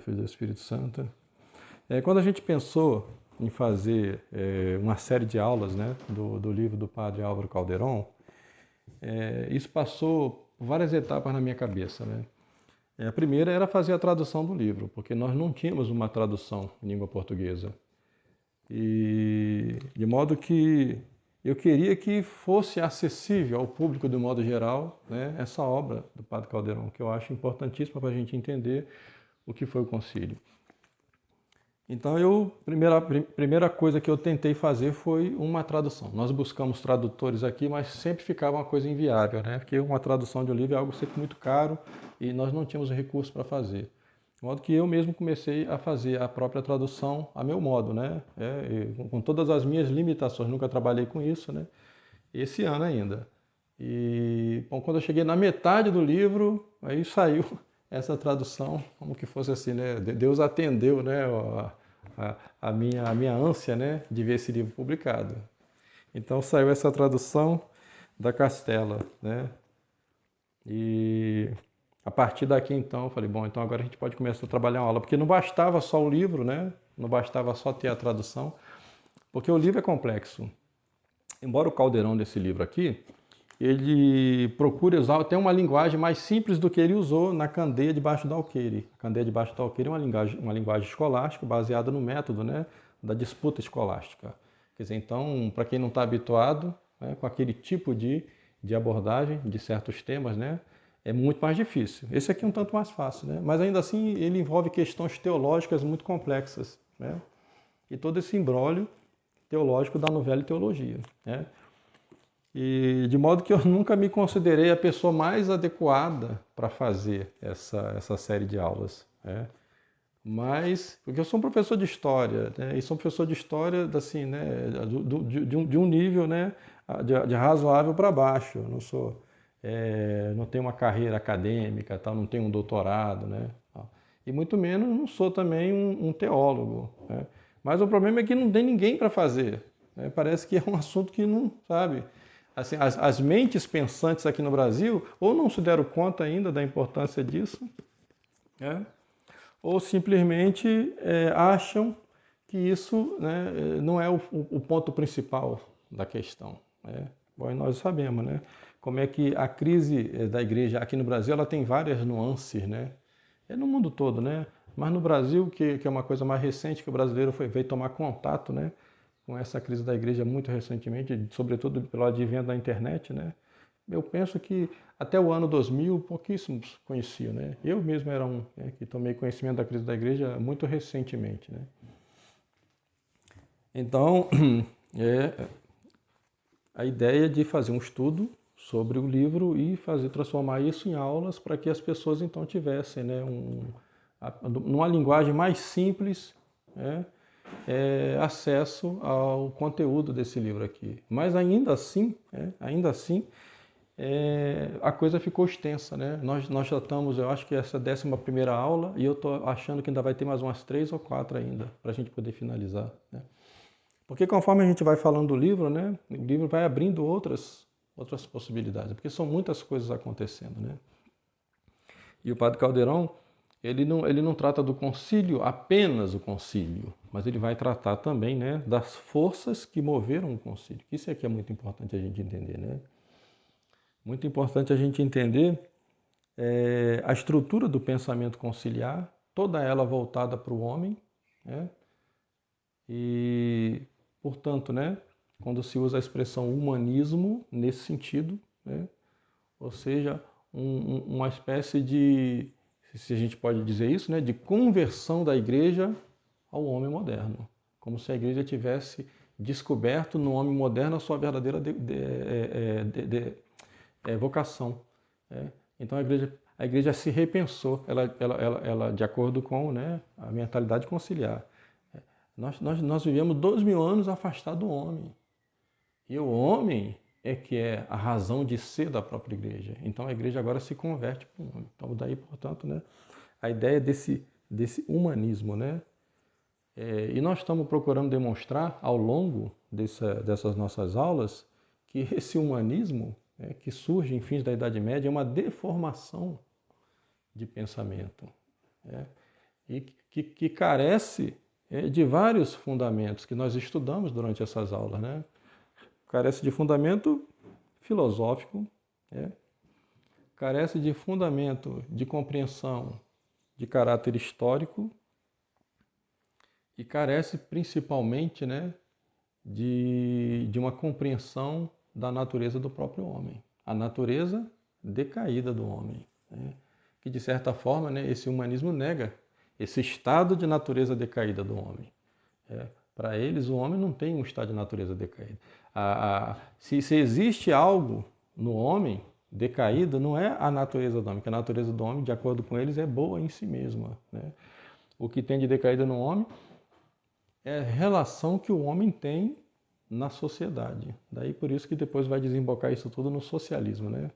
Filho e do Espírito Santo. Quando a gente pensou em fazer uma série de aulas, né, do livro do Padre Álvaro Calderon, isso passou por várias etapas na minha cabeça, né? A primeira era fazer a tradução do livro, porque nós não tínhamos uma tradução em língua portuguesa. E de modo que eu queria que fosse acessível ao público de modo geral, né, essa obra do Padre Calderon, que eu acho importantíssima para a gente entender o que foi o concílio. Então, primeira coisa que eu tentei fazer foi uma tradução. Nós buscamos tradutores aqui, mas sempre ficava uma coisa inviável, né? Porque uma tradução de um livro é algo sempre muito caro e nós não tínhamos recursos para fazer. De modo que eu mesmo comecei a fazer a própria tradução a meu modo, né? Com todas as minhas limitações, nunca trabalhei com isso, né? Esse ano ainda. E bom, quando eu cheguei na metade do livro, aí saiu essa tradução, como que fosse assim, né? Deus atendeu, né? A minha ânsia, né? De ver esse livro publicado. Então saiu essa tradução da Castela, né? E a partir daqui, então, eu falei, bom, então agora a gente pode começar a trabalhar uma aula, porque não bastava só o livro, né? Não bastava só ter a tradução, porque o livro é complexo. Embora o caldeirão desse livro aqui, ele procura usar até uma linguagem mais simples do que ele usou na Candeia debaixo do alqueire. A Candeia debaixo do alqueire é uma linguagem escolástica baseada no método, né, da disputa escolástica. Quer dizer, então, para quem não está habituado, né, com aquele tipo de abordagem de certos temas, né, é muito mais difícil. Esse aqui é um tanto mais fácil, né, mas ainda assim ele envolve questões teológicas muito complexas, né, e todo esse imbróglio teológico da novela e teologia, né. E de modo que eu nunca me considerei a pessoa mais adequada para fazer essa série de aulas, né? Mas, porque eu sou um professor de história, né? E sou um professor de história assim, né? De um nível, né? De razoável para baixo. Eu não sou, não tenho uma carreira acadêmica, tal, não tenho um doutorado, né? E muito menos não sou também um teólogo, né? Mas o problema é que não tem ninguém para fazer, né? Parece que é um assunto que não, sabe? Assim, as mentes pensantes aqui no Brasil ou não se deram conta ainda da importância disso, né? Ou simplesmente acham que isso, né, não é o ponto principal da questão, né? Bom, nós sabemos, né, como é que a crise da igreja aqui no Brasil ela tem várias nuances, né? É no mundo todo, né? Mas no Brasil, que é uma coisa mais recente, que o brasileiro veio tomar contato, né, com essa crise da igreja muito recentemente, sobretudo pelo advento da internet, né? Eu penso que até o ano 2000 pouquíssimos conheciam, né? Eu mesmo era um, né, que tomei conhecimento da crise da igreja muito recentemente, né? Então, é a ideia de fazer um estudo sobre o livro e transformar isso em aulas para que as pessoas então tivessem, né, numa linguagem mais simples, né, acesso ao conteúdo desse livro aqui. Mas ainda assim, a coisa ficou extensa, né? Nós já estamos, eu acho que essa é a 11ª aula e eu estou achando que ainda vai ter mais umas 3 ou 4 ainda para a gente poder finalizar, né? Porque conforme a gente vai falando do livro, né, o livro vai abrindo outras possibilidades, porque são muitas coisas acontecendo, né? E o Padre Caldeirão, ele não trata do concílio apenas o concílio, mas ele vai tratar também, né, das forças que moveram o concílio. Isso é que é muito importante a gente entender, né? Muito importante a gente entender a estrutura do pensamento conciliar, toda ela voltada para o homem, né? E, portanto, né, quando se usa a expressão humanismo nesse sentido, né, ou seja, uma espécie de, se a gente pode dizer isso, né, de conversão da igreja ao homem moderno, como se a igreja tivesse descoberto no homem moderno a sua verdadeira vocação, né? Então a igreja se repensou, ela de acordo com, né, a mentalidade conciliar. Nós vivemos 2000 anos afastados do homem. E o homem é que é a razão de ser da própria igreja. Então a igreja agora se converte para o homem. Então daí, portanto, né, a ideia desse humanismo, né? E nós estamos procurando demonstrar ao longo dessas nossas aulas que esse humanismo, né, que surge em fins da Idade Média é uma deformação de pensamento, né? e que carece de vários fundamentos que nós estudamos durante essas aulas, né? Carece de fundamento filosófico, né? Carece de fundamento de compreensão de caráter histórico e carece principalmente, né, de uma compreensão da natureza do próprio homem, a natureza decaída do homem, né? Que de certa forma, né, esse humanismo nega esse estado de natureza decaída do homem. Para eles, o homem não tem um estado de natureza decaída. Se existe algo no homem decaído, não é a natureza do homem, porque a natureza do homem, de acordo com eles, é boa em si mesma, né? O que tem de decaída no homem é a relação que o homem tem na sociedade. Daí por isso que depois vai desembocar isso tudo no socialismo, né?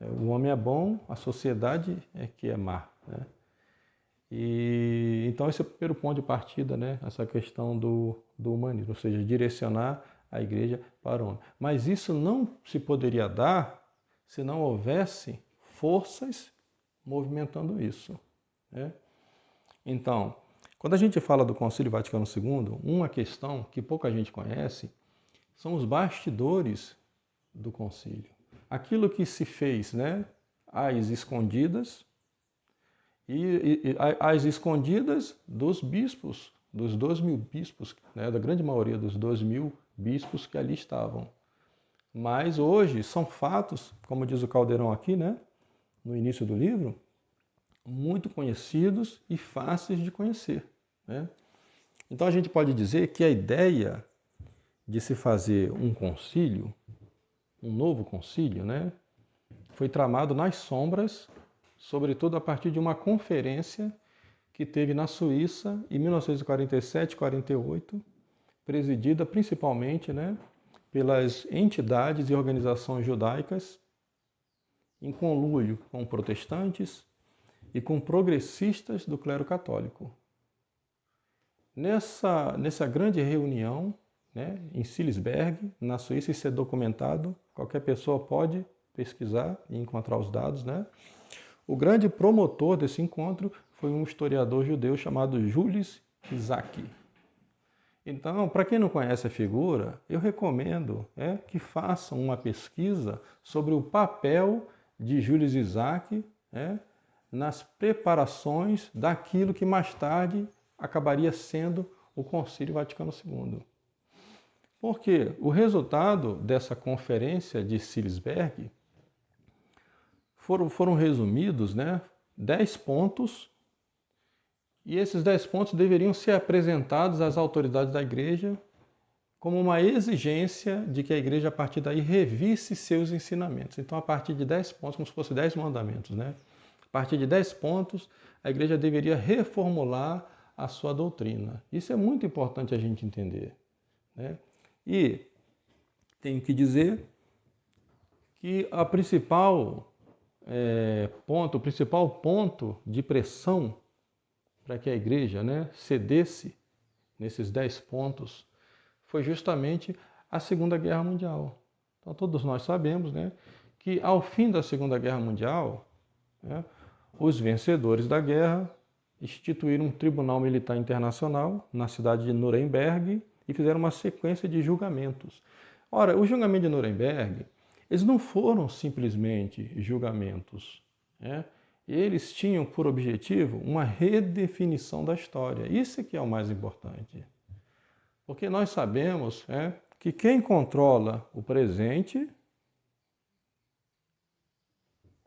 O homem é bom, a sociedade é que é má, né? E então esse é o primeiro ponto de partida, né? Essa questão do humanismo, ou seja, direcionar a igreja para o homem. Mas isso não se poderia dar se não houvesse forças movimentando isso, né? Então, quando a gente fala do Concílio Vaticano II, uma questão que pouca gente conhece são os bastidores do concílio. Aquilo que se fez, né, às escondidas e às escondidas dos bispos, dos 2.000 bispos, né, da grande maioria dos 2.000 bispos que ali estavam. Mas hoje são fatos, como diz o Caldeirão aqui, né, no início do livro, muito conhecidos e fáceis de conhecer, né? Então a gente pode dizer que a ideia de se fazer um concílio, um novo concílio, né, foi tramado nas sombras, sobretudo a partir de uma conferência que teve na Suíça em 1947-48, presidida principalmente, né, pelas entidades e organizações judaicas, em conluio com protestantes e com progressistas do clero católico. Nessa grande reunião, né, em Salisbury, na Suíça, isso é documentado, qualquer pessoa pode pesquisar e encontrar os dados, né? O grande promotor desse encontro foi um historiador judeu chamado Julius Isaac. Então, para quem não conhece a figura, eu recomendo que façam uma pesquisa sobre o papel de Julius Isaac, nas preparações daquilo que mais tarde acabaria sendo o Concílio Vaticano II. Porque o resultado dessa conferência de Salisbury foram resumidos, 10 pontos, e esses 10 pontos deveriam ser apresentados às autoridades da igreja como uma exigência de que a igreja, a partir daí, revisse seus ensinamentos. Então, a partir de 10 pontos, como se fossem 10 mandamentos, né? A partir de 10 pontos, a igreja deveria reformular a sua doutrina. Isso é muito importante a gente entender, né? E tenho que dizer que o principal ponto de pressão para que a igreja, cedesse nesses 10 pontos foi justamente a Segunda Guerra Mundial. Então todos nós sabemos, que ao fim da Segunda Guerra Mundial, os vencedores da guerra instituíram um tribunal militar internacional na cidade de Nuremberg e fizeram uma sequência de julgamentos. Ora, o julgamento de Nuremberg, eles não foram simplesmente julgamentos, eles tinham por objetivo uma redefinição da história. Isso é que é o mais importante. Porque nós sabemos que quem controla o presente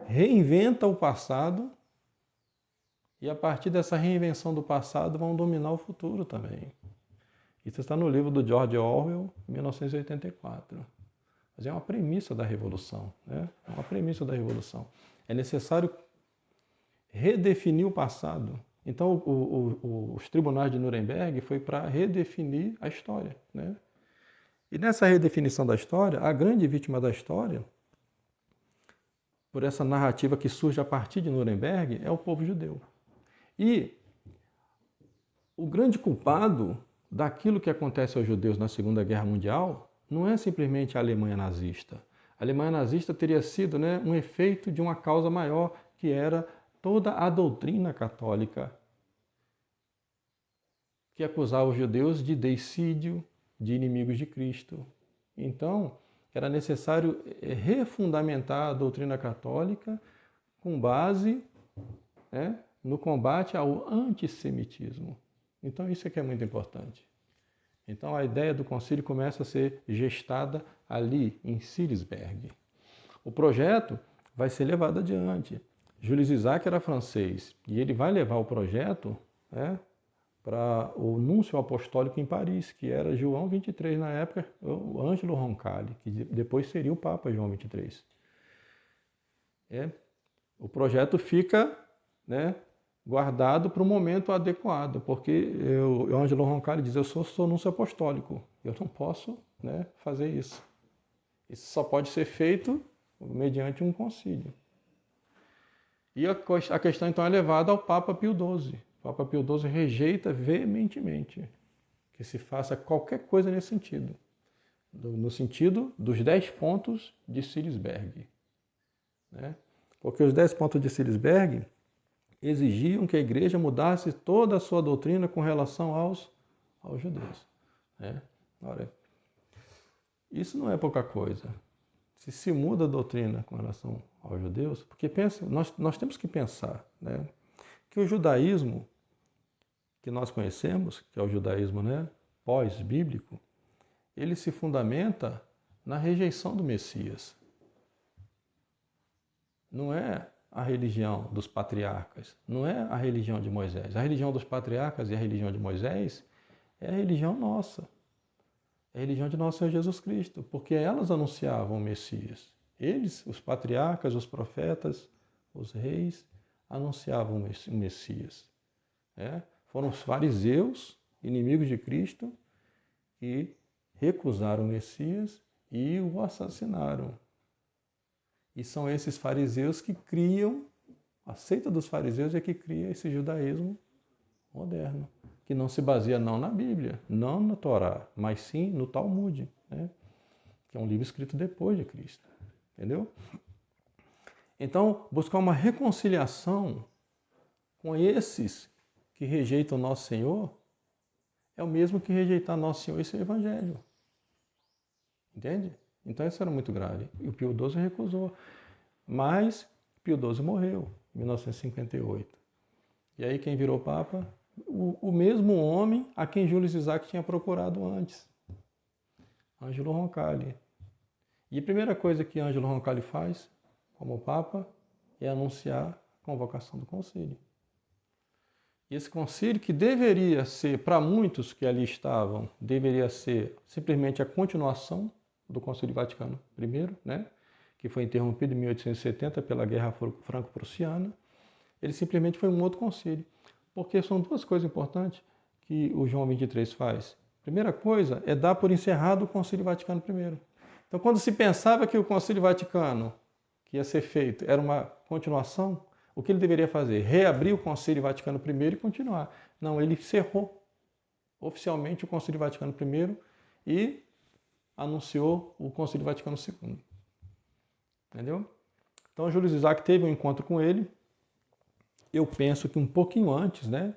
reinventa o passado e a partir dessa reinvenção do passado vão dominar o futuro também. Isso está no livro do George Orwell, 1984. Mas é uma premissa da Revolução, É uma premissa da Revolução. É necessário redefinir o passado. Então, os tribunais de Nuremberg foi para redefinir a história, E nessa redefinição da história, a grande vítima da história, por essa narrativa que surge a partir de Nuremberg, é o povo judeu. E o grande culpado daquilo que acontece aos judeus na Segunda Guerra Mundial não é simplesmente a Alemanha nazista. A Alemanha nazista teria sido um efeito de uma causa maior, que era toda a doutrina católica que acusava os judeus de deicídio, de inimigos de Cristo. Então, era necessário refundamentar a doutrina católica com base, né, no combate ao antissemitismo. Então, isso é que é muito importante. Então, a ideia do concílio começa a ser gestada ali, em Silisberg. O projeto vai ser levado adiante. Jules Isaac era francês e ele vai levar o projeto, né, para o núncio apostólico em Paris, que era João 23 na época, o Ângelo Roncalli, que depois seria o Papa João 23. O projeto fica, né, guardado para o momento adequado, porque o Ângelo Roncalli diz, eu sou núncio apostólico, eu não posso, né, fazer isso. Isso só pode ser feito mediante um concílio. E a questão então é levada ao Papa Pio XII. O Papa Pio XII rejeita veementemente que se faça qualquer coisa nesse sentido, no sentido dos 10 pontos de Silisberg. Né? Porque os 10 pontos de Silisberg exigiam que a igreja mudasse toda a sua doutrina com relação aos judeus. Né? Ora, isso não é pouca coisa. Se muda a doutrina com relação aos judeus, porque pensa, nós temos que pensar, né, que o judaísmo que nós conhecemos, que é o judaísmo, né, pós-bíblico, ele se fundamenta na rejeição do Messias. Não é a religião dos patriarcas, não é a religião de Moisés. A religião dos patriarcas e a religião de Moisés é a religião nossa. É a religião de nosso Senhor Jesus Cristo, porque elas anunciavam o Messias. Eles, os patriarcas, os profetas, os reis, anunciavam o Messias. Foram os fariseus, inimigos de Cristo, que recusaram o Messias e o assassinaram. E são esses fariseus que criam, a seita dos fariseus é que cria esse judaísmo moderno, que não se baseia não na Bíblia, não na Torá, mas sim no Talmud, né? Que é um livro escrito depois de Cristo. Entendeu? Então, buscar uma reconciliação com esses que rejeitam Nosso Senhor é o mesmo que rejeitar Nosso Senhor e seu Evangelho. Entende? Então isso era muito grave. E o Pio XII recusou. Mas Pio XII morreu em 1958. E aí quem virou Papa? O mesmo homem a quem Jules Isaac tinha procurado antes. Ângelo Roncalli. E a primeira coisa que Ângelo Roncalli faz, como Papa, é anunciar a convocação do concílio. E esse concílio, que deveria ser, para muitos que ali estavam, deveria ser simplesmente a continuação do Concílio Vaticano I, né? Que foi interrompido em 1870 pela Guerra Franco-Prussiana, ele simplesmente foi um outro concílio. Porque são duas coisas importantes que o João 23 faz. Primeira coisa é dar por encerrado o Concílio Vaticano I. Então, quando se pensava que o Concílio Vaticano que ia ser feito era uma continuação, o que ele deveria fazer? Reabrir o Concílio Vaticano I e continuar. Não, ele encerrou oficialmente o Concílio Vaticano I e anunciou o Concílio Vaticano II. Entendeu? Então, Jules Isaac teve um encontro com ele. Eu penso que um pouquinho antes, né,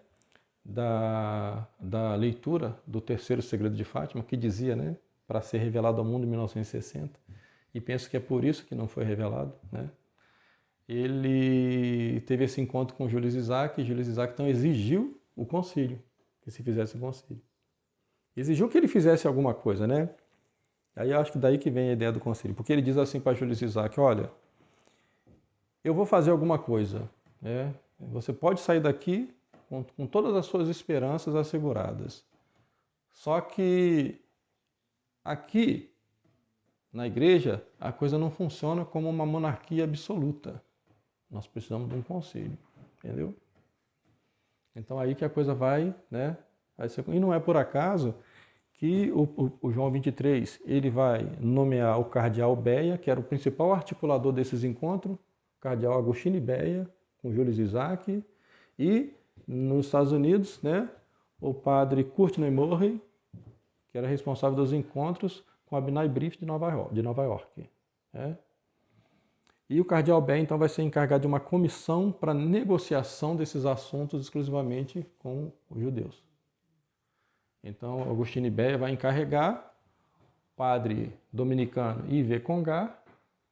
da leitura do Terceiro Segredo de Fátima, que dizia, né, para ser revelado ao mundo em 1960, e penso que é por isso que não foi revelado, né? Ele teve esse encontro com Jules Isaac, e Jules Isaac então exigiu o concílio, que se fizesse o concílio. Exigiu que ele fizesse alguma coisa, né? Aí eu acho que daí que vem a ideia do concílio, porque ele diz assim para Jules Isaac, olha, eu vou fazer alguma coisa, né? Você pode sair daqui com todas as suas esperanças asseguradas. Só que aqui na igreja a coisa não funciona como uma monarquia absoluta. Nós precisamos de um concílio, entendeu? Então aí que a coisa vai, né? E não é por acaso que o João 23 ele vai nomear o cardeal Beia, que era o principal articulador desses encontros, o cardeal Agostino Beia, com Jules Isaac, e nos Estados Unidos, né, o padre Courtney Murray, que era responsável dos encontros com Abnai Brief de Nova York. Né? E o cardeal Beia, então, vai ser encarregado de uma comissão para negociação desses assuntos exclusivamente com os judeus. Então, Agostinho Béia vai encarregar o padre dominicano I.V. Congar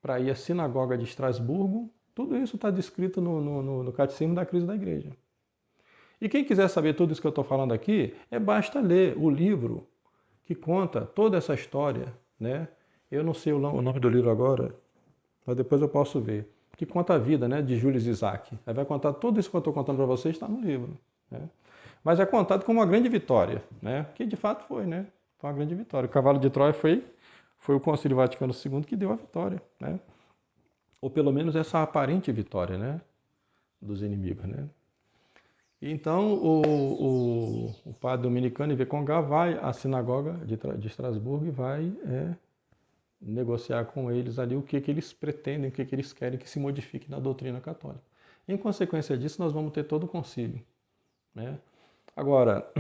para ir à sinagoga de Estrasburgo. Tudo isso está descrito no Catecismo da Crise da Igreja. E quem quiser saber tudo isso que eu estou falando aqui, basta ler o livro que conta toda essa história, né? Eu não sei o nome do livro agora, mas depois eu posso ver. Que conta a vida, né, de Julius Isaac. Aí vai contar tudo isso que eu estou contando para vocês, está no livro. Né? Mas é contado como uma grande vitória, né? Que de fato foi, né? Foi uma grande vitória. O cavalo de Troia foi o Concílio Vaticano II que deu a vitória, né? Ou pelo menos essa aparente vitória, né? Dos inimigos, né? Então, o padre dominicano I.V. Congar vai à sinagoga de Estrasburgo e vai negociar com eles ali o que eles pretendem, o que eles querem que se modifique na doutrina católica. Em consequência disso, nós vamos ter todo o concílio. Né? Agora,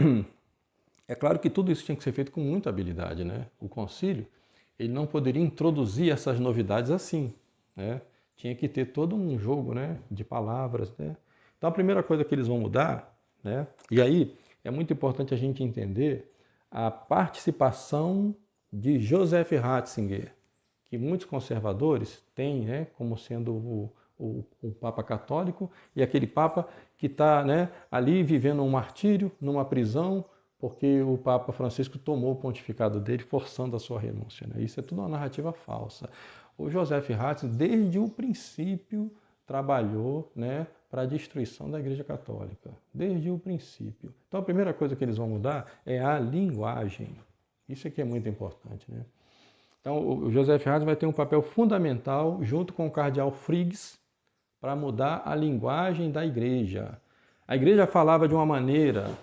é claro que tudo isso tinha que ser feito com muita habilidade. Né? O concílio ele não poderia introduzir essas novidades assim. Né? Tinha que ter todo um jogo, né, de palavras. Né? Então, a primeira coisa que eles vão mudar, né, e aí é muito importante a gente entender a participação de Joseph Ratzinger, que muitos conservadores têm, né, como sendo o Papa católico, e aquele Papa que está, né, ali vivendo um martírio, numa prisão, porque o Papa Francisco tomou o pontificado dele, forçando a sua renúncia. Né? Isso é tudo uma narrativa falsa. O Joseph Ratzinger, desde o princípio, trabalhou, né, para a destruição da Igreja Católica, desde o princípio. Então a primeira coisa que eles vão mudar é a linguagem. Isso aqui é muito importante. Né? Então o Joseph Ratzinger vai ter um papel fundamental, junto com o cardeal Friggs, para mudar a linguagem da Igreja. A Igreja falava de uma maneira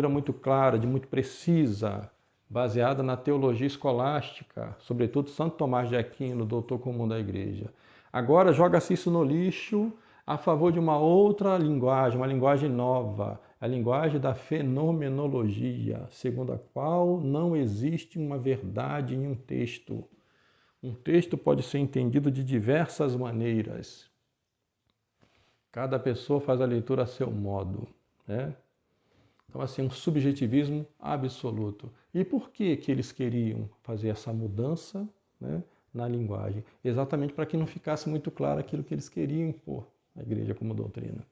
muito clara, muito precisa, baseada na teologia escolástica, sobretudo Santo Tomás de Aquino, doutor comum da Igreja. Agora joga-se isso no lixo a favor de uma outra linguagem, uma linguagem nova, a linguagem da fenomenologia, segundo a qual não existe uma verdade em um texto. Um texto pode ser entendido de diversas maneiras. Cada pessoa faz a leitura a seu modo, né? Então, assim, um subjetivismo absoluto. E por que eles queriam fazer essa mudança, né, na linguagem? Exatamente para que não ficasse muito claro aquilo que eles queriam impor à Igreja como doutrina.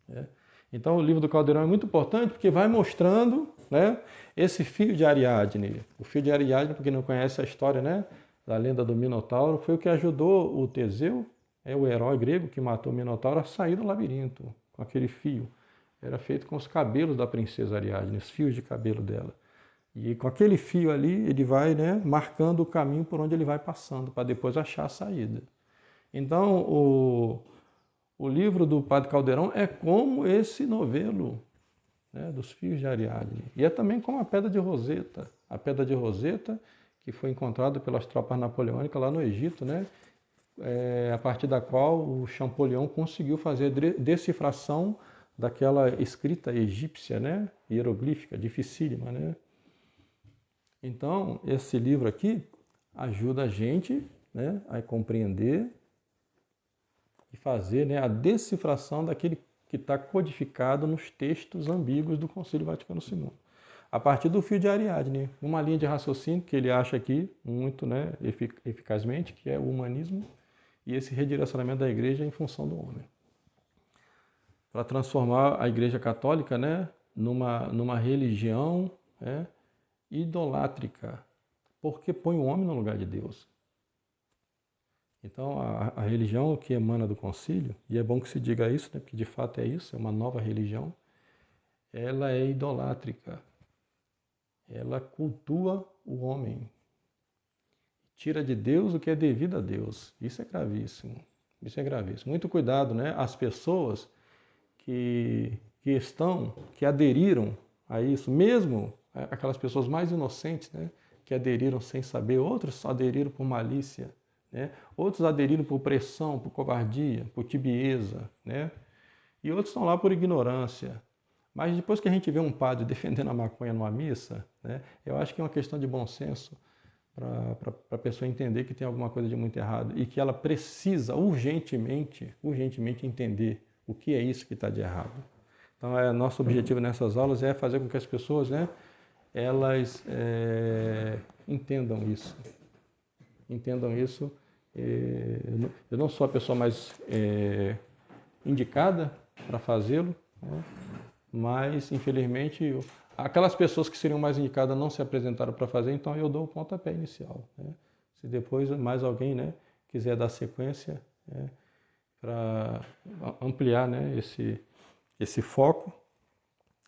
Né? Então, o livro do Caldeirão é muito importante porque vai mostrando, né, esse fio de Ariadne. O fio de Ariadne, para quem não conhece a história, né, da lenda do Minotauro, foi o que ajudou o Teseu, o herói grego que matou o Minotauro, a sair do labirinto com aquele fio. Era feito com os cabelos da princesa Ariadne, os fios de cabelo dela. E com aquele fio ali, ele vai, né, marcando o caminho por onde ele vai passando, para depois achar a saída. Então, o livro do Padre Caldeirão é como esse novelo, né, dos fios de Ariadne. E é também como a Pedra de Roseta. A Pedra de Roseta, que foi encontrada pelas tropas napoleônicas lá no Egito, né, a partir da qual o Champollion conseguiu fazer a decifração daquela escrita egípcia, né, hieroglífica, dificílima, né? Então, esse livro aqui ajuda a gente, né, a compreender e fazer, né, a decifração daquele que está codificado nos textos ambíguos do Concílio Vaticano II. A partir do fio de Ariadne, uma linha de raciocínio que ele acha aqui muito, né, eficazmente, que é o humanismo e esse redirecionamento da Igreja em função do homem. Para transformar a Igreja Católica, né, numa religião, né, idolátrica, porque põe o homem no lugar de Deus. Então, a religião que emana do concílio, e é bom que se diga isso, né, porque de fato é isso, é uma nova religião, ela é idolátrica. Ela cultua o homem. Tira de Deus o que é devido a Deus. Isso é gravíssimo. Isso é gravíssimo. Muito cuidado, né? As pessoas que aderiram a isso, mesmo aquelas pessoas mais inocentes, né, que aderiram sem saber, outros aderiram por malícia, né, outros aderiram por pressão, por covardia, por tibieza, né, e outros estão lá por ignorância. Mas depois que a gente vê um padre defendendo a maconha numa missa, né, eu acho que é uma questão de bom senso para a pessoa entender que tem alguma coisa de muito errado e que ela precisa urgentemente entender o que é isso que está de errado. Então, nosso objetivo nessas aulas é fazer com que as pessoas, né, elas entendam isso. Entendam isso. Eu não sou a pessoa mais indicada para fazê-lo, né? Mas, infelizmente, aquelas pessoas que seriam mais indicadas não se apresentaram para fazer, então eu dou o pontapé inicial, né? Se depois mais alguém, né, quiser dar sequência, né, para ampliar, né, esse foco,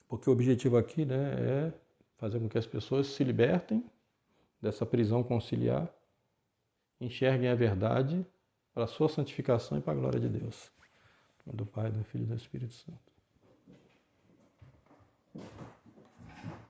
porque o objetivo aqui, né, é fazer com que as pessoas se libertem dessa prisão conciliar, enxerguem a verdade para a sua santificação e para a glória de Deus. Do Pai, do Filho e do Espírito Santo.